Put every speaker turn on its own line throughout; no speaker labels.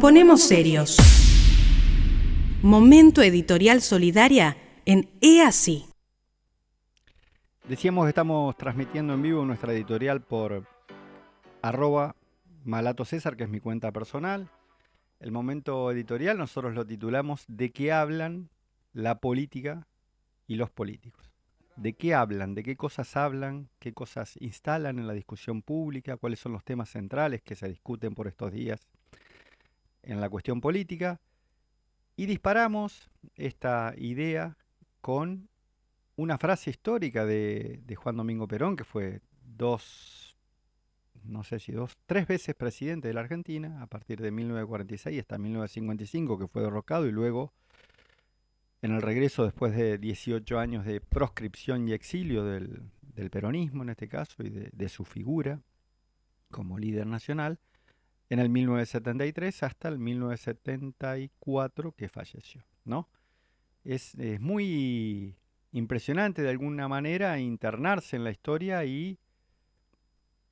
ponemos serios. Momento editorial solidaria en EASI.
Decíamos que estamos transmitiendo en vivo nuestra editorial por @malatocesar, que es mi cuenta personal. El momento editorial nosotros lo titulamos ¿De qué hablan la política y los políticos? ¿De qué hablan? ¿De qué cosas hablan? ¿Qué cosas instalan en la discusión pública? ¿Cuáles son los temas centrales que se discuten por estos días en la cuestión política? Y disparamos esta idea con una frase histórica de Juan Domingo Perón, que fue tres veces presidente de la Argentina, a partir de 1946 hasta 1955, que fue derrocado, y luego en el regreso después de 18 años de proscripción y exilio del peronismo en este caso, y de su figura como líder nacional, en el 1973 hasta el 1974 que falleció, ¿no? Es muy impresionante de alguna manera internarse en la historia y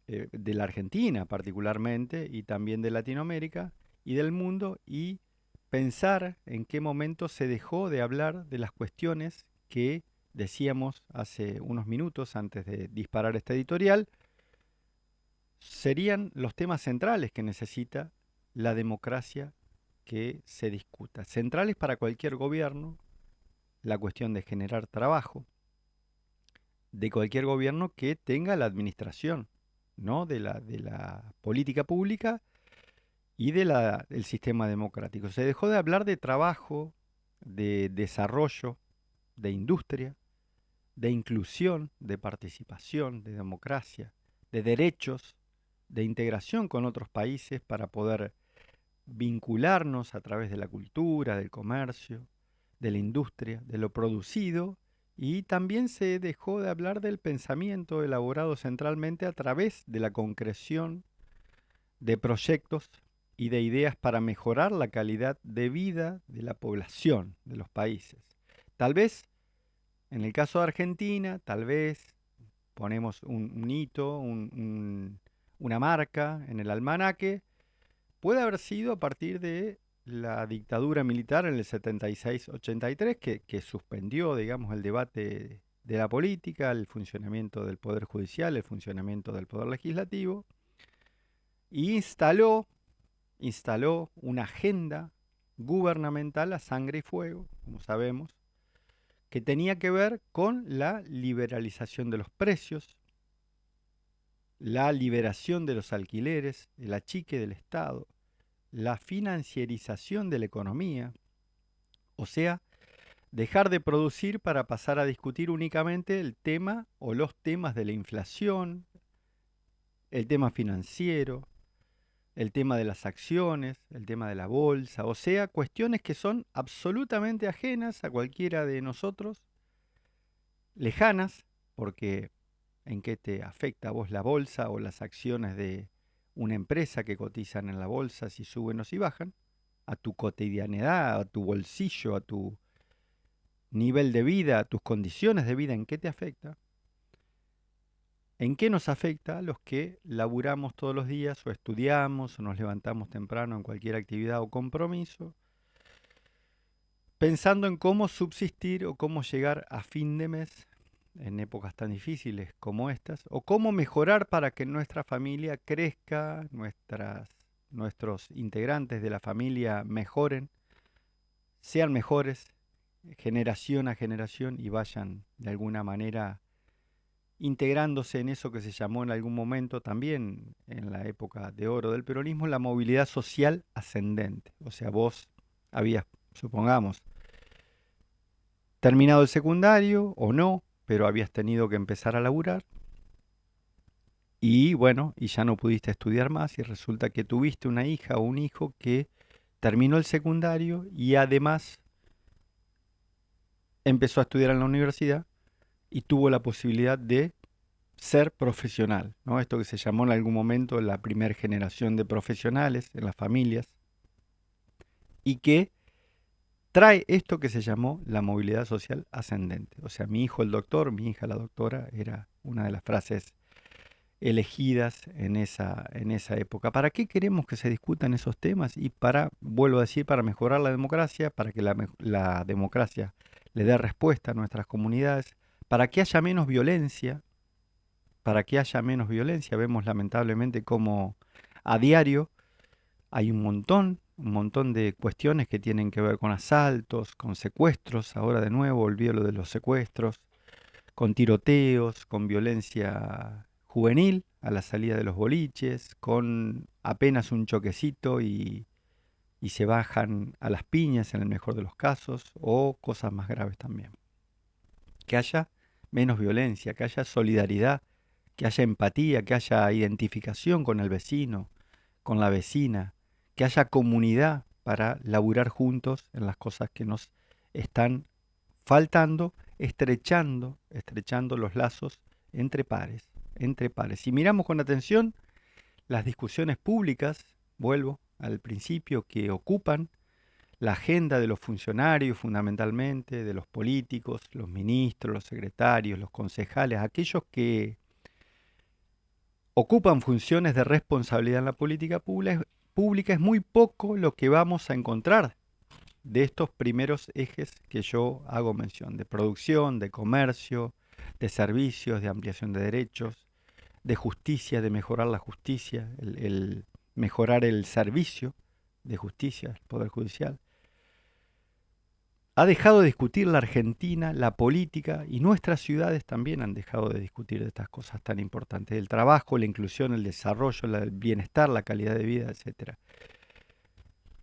de la Argentina particularmente, y también de Latinoamérica y del mundo, y pensar en qué momento se dejó de hablar de las cuestiones que decíamos hace unos minutos antes de disparar esta editorial, serían los temas centrales que necesita la democracia que se discuta. Centrales para cualquier gobierno, la cuestión de generar trabajo, de cualquier gobierno que tenga la administración, ¿no? de la política pública y del sistema democrático. Se dejó de hablar de trabajo, de desarrollo, de industria, de inclusión, de participación, de democracia, de derechos, de integración con otros países para poder vincularnos a través de la cultura, del comercio, de la industria, de lo producido, y también se dejó de hablar del pensamiento elaborado centralmente a través de la concreción de proyectos y de ideas para mejorar la calidad de vida de la población de los países. Tal vez, en el caso de Argentina, tal vez ponemos un hito, una marca en el almanaque, puede haber sido a partir de la dictadura militar en el 76-83, que suspendió, digamos, el debate de la política, el funcionamiento del Poder Judicial, el funcionamiento del Poder Legislativo, y instaló una agenda gubernamental a sangre y fuego, como sabemos, que tenía que ver con la liberalización de los precios, la liberación de los alquileres, el achique del Estado, la financiarización de la economía, o sea, dejar de producir para pasar a discutir únicamente el tema o los temas de la inflación, el tema financiero, el tema de las acciones, el tema de la bolsa, o sea, cuestiones que son absolutamente ajenas a cualquiera de nosotros, lejanas, porque ¿en qué te afecta a vos la bolsa o las acciones de una empresa que cotizan en la bolsa, si suben o si bajan? A tu cotidianidad, a tu bolsillo, a tu nivel de vida, a tus condiciones de vida, ¿en qué te afecta? ¿En qué nos afecta a los que laburamos todos los días o estudiamos o nos levantamos temprano en cualquier actividad o compromiso, pensando en cómo subsistir o cómo llegar a fin de mes en épocas tan difíciles como estas, o cómo mejorar para que nuestra familia crezca, nuestros integrantes de la familia mejoren, sean mejores generación a generación y vayan de alguna manera integrándose en eso que se llamó en algún momento también en la época de oro del peronismo, la movilidad social ascendente. O sea, vos habías, supongamos, terminado el secundario o no, pero habías tenido que empezar a laburar y bueno, y ya no pudiste estudiar más y resulta que tuviste una hija o un hijo que terminó el secundario y además empezó a estudiar en la universidad y tuvo la posibilidad de ser profesional, ¿no? Esto que se llamó en algún momento la primera generación de profesionales en las familias, y que trae esto que se llamó la movilidad social ascendente. O sea, mi hijo el doctor, mi hija la doctora, era una de las frases elegidas en esa época. ¿Para qué queremos que se discutan esos temas? Y para, vuelvo a decir, para mejorar la democracia, para que la democracia le dé respuesta a nuestras comunidades, para que haya menos violencia, para que haya menos violencia. Vemos lamentablemente cómo a diario hay un montón de cuestiones que tienen que ver con asaltos, con secuestros. Ahora de nuevo olvido lo de los secuestros, con tiroteos, con violencia juvenil a la salida de los boliches, con apenas un choquecito y se bajan a las piñas en el mejor de los casos, o cosas más graves también. Que haya menos violencia, que haya solidaridad, que haya empatía, que haya identificación con el vecino, con la vecina, que haya comunidad para laburar juntos en las cosas que nos están faltando, estrechando los lazos entre pares, entre pares. Si miramos con atención las discusiones públicas, vuelvo al principio, que ocupan la agenda de los funcionarios fundamentalmente, de los políticos, los ministros, los secretarios, los concejales, aquellos que ocupan funciones de responsabilidad en la política pública, es muy poco lo que vamos a encontrar de estos primeros ejes que yo hago mención, de producción, de comercio, de servicios, de ampliación de derechos, de justicia, de mejorar la justicia, el mejorar el servicio de justicia, el Poder Judicial. Ha dejado de discutir la Argentina, la política, y nuestras ciudades también han dejado de discutir de estas cosas tan importantes, el trabajo, la inclusión, el desarrollo, el bienestar, la calidad de vida, etc.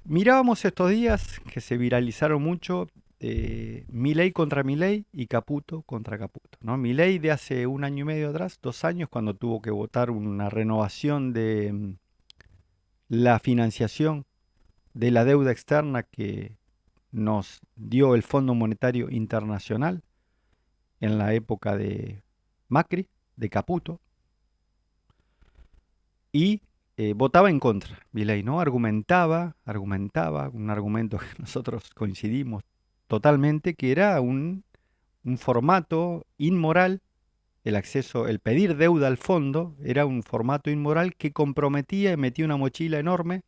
Mirábamos estos días que se viralizaron mucho Milei contra Milei y Caputo contra Caputo, ¿no? Milei de hace 1 año y medio atrás, 2 años, cuando tuvo que votar una renovación de la financiación de la deuda externa que nos dio el Fondo Monetario Internacional en la época de Macri, de Caputo, y votaba en contra. Milei, ¿no? Argumentaba, un argumento que nosotros coincidimos totalmente, que era un formato inmoral, el acceso, el pedir deuda al fondo, era un formato inmoral que comprometía y metía una mochila enorme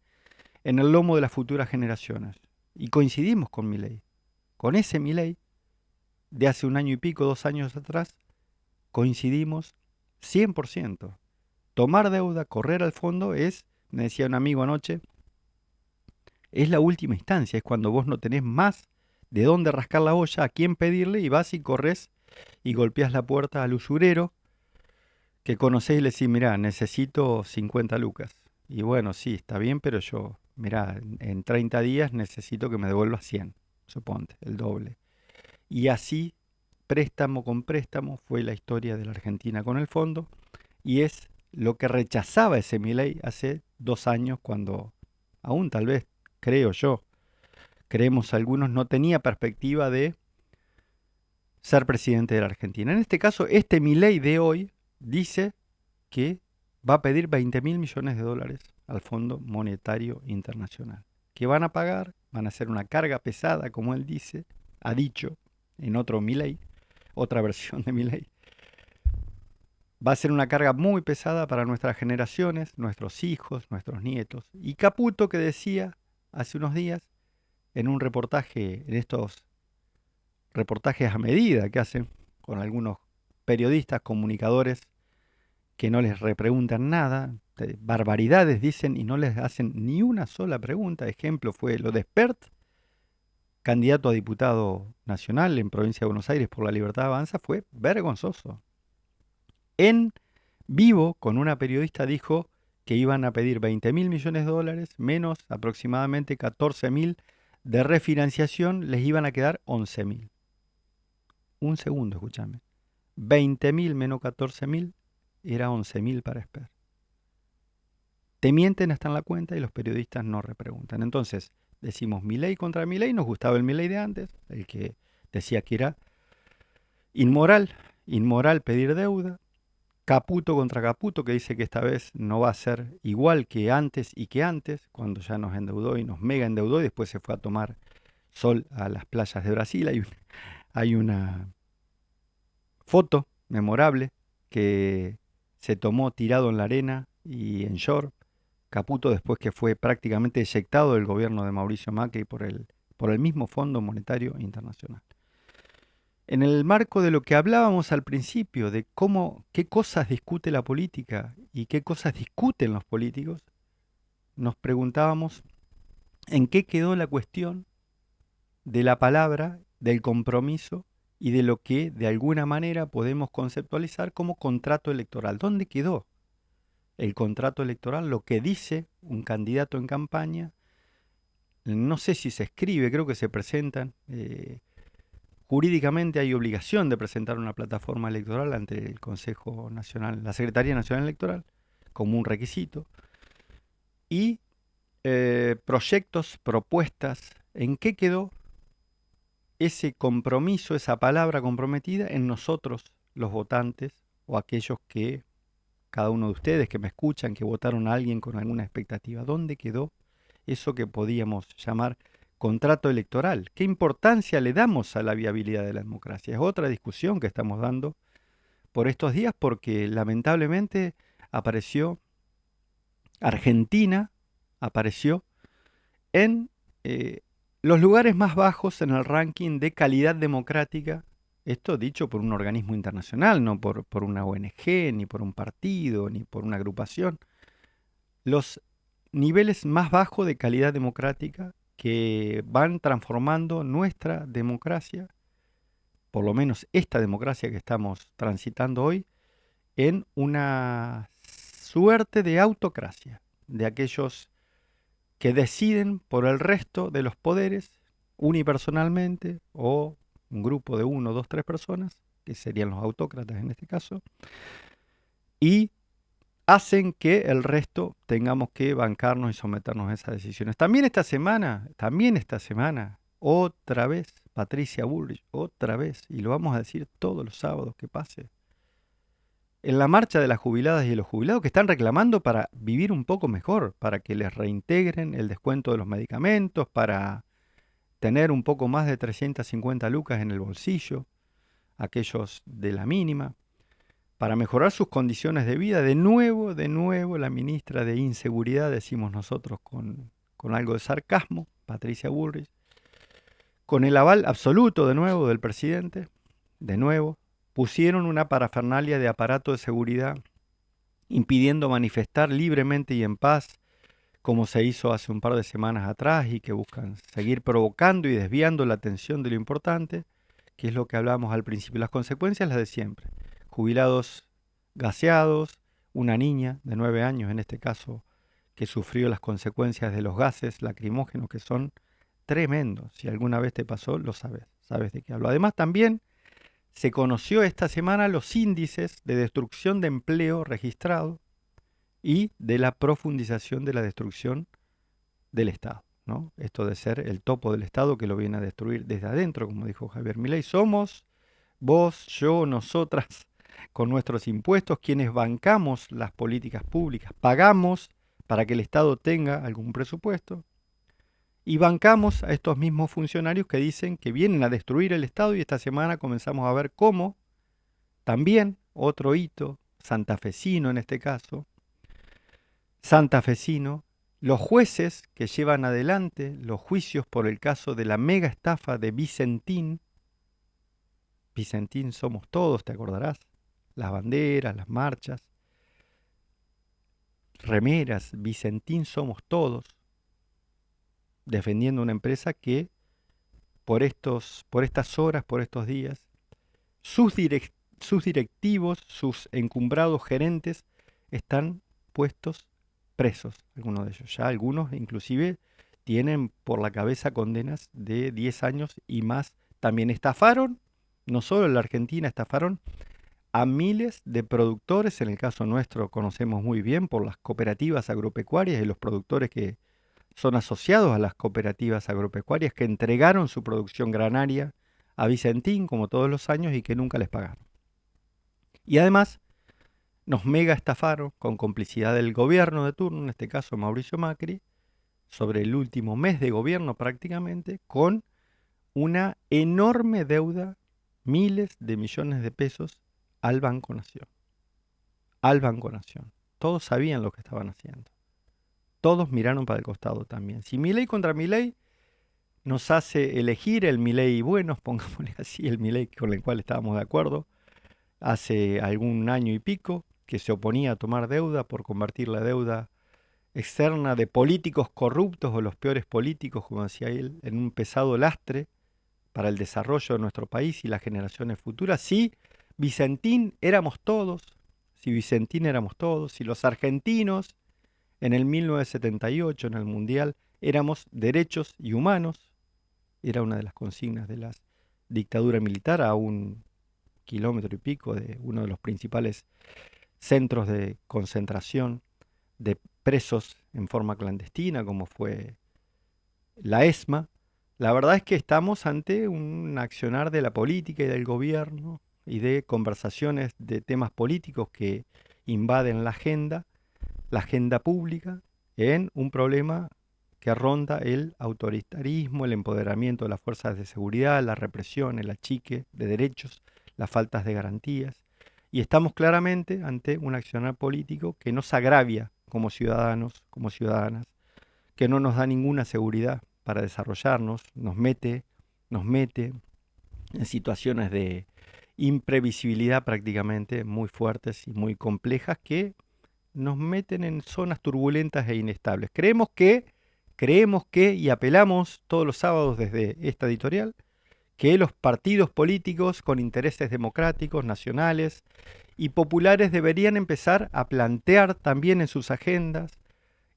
en el lomo de las futuras generaciones. Y coincidimos con Milei. Con ese Milei, de hace 1 año y pico, 2 años atrás, coincidimos 100%. Tomar deuda, correr al fondo es, me decía un amigo anoche, es la última instancia, es cuando vos no tenés más de dónde rascar la olla, a quién pedirle, y vas y corres y golpeás la puerta al usurero que conocés y le decís, mirá, necesito 50 lucas. Y bueno, sí, está bien, pero yo, mirá, en 30 días necesito que me devuelvas 100, suponte, el doble. Y así, préstamo con préstamo, fue la historia de la Argentina con el fondo, y es lo que rechazaba ese Milei hace 2 años, cuando aún tal vez, creo yo, creemos algunos, no tenía perspectiva de ser presidente de la Argentina. En este caso, este Milei de hoy dice que va a pedir 20.000 millones de dólares al Fondo Monetario Internacional. ¿Qué van a pagar? Van a ser una carga pesada, como él dice, ha dicho en otro Milei, otra versión de Milei. Va a ser una carga muy pesada para nuestras generaciones, nuestros hijos, nuestros nietos. Y Caputo, que decía hace unos días en un reportaje, en estos reportajes a medida que hacen con algunos periodistas, comunicadores, que no les repreguntan nada, barbaridades dicen y no les hacen ni una sola pregunta. Ejemplo fue lo de Espert, candidato a diputado nacional en Provincia de Buenos Aires por la Libertad Avanza, fue vergonzoso. En vivo, con una periodista, dijo que iban a pedir 20.000 millones de dólares, menos aproximadamente 14.000 de refinanciación, les iban a quedar 11.000. Un segundo, escúchame. 20.000 menos 14.000 era 11.000 para Esper. Te mienten hasta en la cuenta y los periodistas no repreguntan. Entonces, decimos Milei contra Milei, nos gustaba el Milei de antes, el que decía que era inmoral pedir deuda. Caputo contra Caputo, que dice que esta vez no va a ser igual que antes y que antes, cuando ya nos endeudó y nos mega endeudó y después se fue a tomar sol a las playas de Brasil. Hay una foto memorable que se tomó tirado en la arena y en short. Caputo, después que fue prácticamente eyectado del gobierno de Mauricio Macri por el mismo Fondo Monetario Internacional. En el marco de lo que hablábamos al principio, de qué cosas discute la política y qué cosas discuten los políticos, nos preguntábamos en qué quedó la cuestión de la palabra, del compromiso y de lo que de alguna manera podemos conceptualizar como contrato electoral. ¿Dónde quedó el contrato electoral? Lo que dice un candidato en campaña, no sé si se escribe, creo que se presentan. Jurídicamente hay obligación de presentar una plataforma electoral ante el Consejo Nacional, la Secretaría Nacional Electoral, como un requisito. Y proyectos, propuestas, ¿en qué quedó ese compromiso, esa palabra comprometida en nosotros, los votantes, o aquellos que, cada uno de ustedes que me escuchan, que votaron a alguien con alguna expectativa? ¿Dónde quedó eso que podíamos llamar contrato electoral? ¿Qué importancia le damos a la viabilidad de la democracia? Es otra discusión que estamos dando por estos días porque lamentablemente apareció Argentina, apareció en los lugares más bajos en el ranking de calidad democrática. Esto dicho por un organismo internacional, no por una ONG, ni por un partido, ni por una agrupación. Los niveles más bajos de calidad democrática que van transformando nuestra democracia, por lo menos esta democracia que estamos transitando hoy, en una suerte de autocracia, de aquellos que deciden por el resto de los poderes unipersonalmente o un grupo de 1, 2, 3 personas, que serían los autócratas en este caso, y hacen que el resto tengamos que bancarnos y someternos a esas decisiones. También esta semana, otra vez, Patricia Bullrich, otra vez, y lo vamos a decir todos los sábados que pase, en la marcha de las jubiladas y de los jubilados que están reclamando para vivir un poco mejor, para que les reintegren el descuento de los medicamentos, para tener un poco más de 350 lucas en el bolsillo, aquellos de la mínima, para mejorar sus condiciones de vida. De nuevo, la ministra de Inseguridad, decimos nosotros con algo de sarcasmo, Patricia Bullrich, con el aval absoluto de nuevo del presidente, de nuevo, pusieron una parafernalia de aparato de seguridad impidiendo manifestar libremente y en paz, como se hizo hace un par de semanas atrás y que buscan seguir provocando y desviando la atención de lo importante, que es lo que hablábamos al principio. Las consecuencias las de siempre. Jubilados gaseados, una niña de 9 años en este caso, que sufrió las consecuencias de los gases lacrimógenos que son tremendos. Si alguna vez te pasó, lo sabes de qué hablo. Además también se conoció esta semana los índices de destrucción de empleo registrado y de la profundización de la destrucción del Estado, ¿no? Esto de ser el topo del Estado que lo viene a destruir desde adentro, como dijo Javier Milei. Somos vos, yo, nosotras, con nuestros impuestos, quienes bancamos las políticas públicas, pagamos para que el Estado tenga algún presupuesto, y bancamos a estos mismos funcionarios que dicen que vienen a destruir el Estado, y esta semana comenzamos a ver cómo también otro hito santafesino en este caso, los jueces que llevan adelante los juicios por el caso de la mega estafa de Vicentín somos todos, te acordarás, las banderas, las marchas, remeras, Vicentín somos todos, defendiendo una empresa que por estas horas, por estos días, sus directivos, sus encumbrados gerentes están puestos presos, algunos de ellos. Ya algunos inclusive tienen por la cabeza condenas de 10 años y más. También estafaron, no solo en la Argentina, estafaron a miles de productores. En el caso nuestro conocemos muy bien por las cooperativas agropecuarias y los productores que son asociados a las cooperativas agropecuarias que entregaron su producción granaria a Vicentín como todos los años y que nunca les pagaron. Y además nos mega estafaron con complicidad del gobierno de turno, en este caso Mauricio Macri, sobre el último mes de gobierno prácticamente, con una enorme deuda, miles de millones de pesos al Banco Nación. al Banco Nación. Todos sabían lo que estaban haciendo. Todos miraron para el costado también. Si Milei contra Milei nos hace elegir el Milei bueno, pongámosle así, el Milei con el cual estábamos de acuerdo, hace algún año y pico, que se oponía a tomar deuda por convertir la deuda externa de políticos corruptos o los peores políticos, como decía él, en un pesado lastre para el desarrollo de nuestro país y las generaciones futuras. Sí, Vicentín éramos todos, si Vicentín éramos todos, si los argentinos en el 1978, en el Mundial, éramos derechos y humanos, era una de las consignas de la dictadura militar, a un kilómetro y pico de uno de los principales centros de concentración de presos en forma clandestina, como fue la ESMA. La verdad es que estamos ante un accionar de la política y del gobierno y de conversaciones de temas políticos que invaden la agenda pública, en un problema que ronda el autoritarismo, el empoderamiento de las fuerzas de seguridad, la represión, el achique de derechos, las faltas de garantías. Y estamos claramente ante un accionar político que nos agravia como ciudadanos, como ciudadanas, que no nos da ninguna seguridad para desarrollarnos, nos mete en situaciones de imprevisibilidad prácticamente muy fuertes y muy complejas que nos meten en zonas turbulentas e inestables. Creemos que, y apelamos todos los sábados desde esta editorial, que los partidos políticos con intereses democráticos, nacionales y populares deberían empezar a plantear también en sus agendas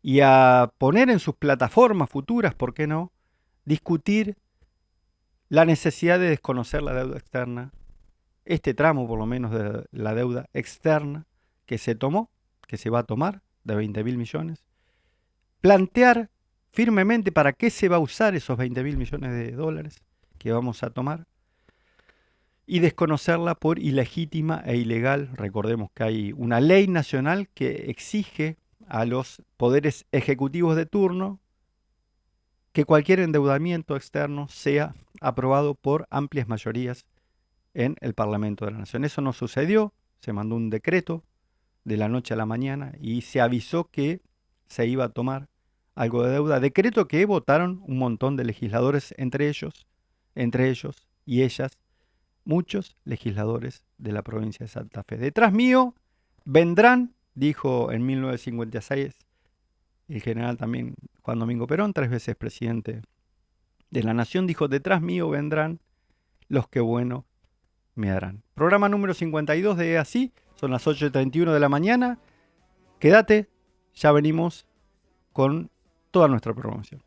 y a poner en sus plataformas futuras, ¿por qué no?, discutir la necesidad de desconocer la deuda externa, este tramo por lo menos de la deuda externa que se tomó, que se va a tomar, de 20.000 millones, plantear firmemente para qué se va a usar esos 20.000 millones de dólares que vamos a tomar y desconocerla por ilegítima e ilegal. Recordemos que hay una ley nacional que exige a los poderes ejecutivos de turno que cualquier endeudamiento externo sea aprobado por amplias mayorías en el Parlamento de la Nación. Eso no sucedió, se mandó un decreto de la noche a la mañana y se avisó que se iba a tomar algo de deuda, decreto que votaron un montón de legisladores, entre ellos y ellas, muchos legisladores de la provincia de Santa Fe. Detrás mío vendrán, dijo en 1956 el general también Juan Domingo Perón, 3 veces presidente de la Nación, dijo: detrás mío vendrán los que bueno me harán. Programa número 52 de Así, son las 8:31 de la mañana. Quédate, ya venimos con toda nuestra programación.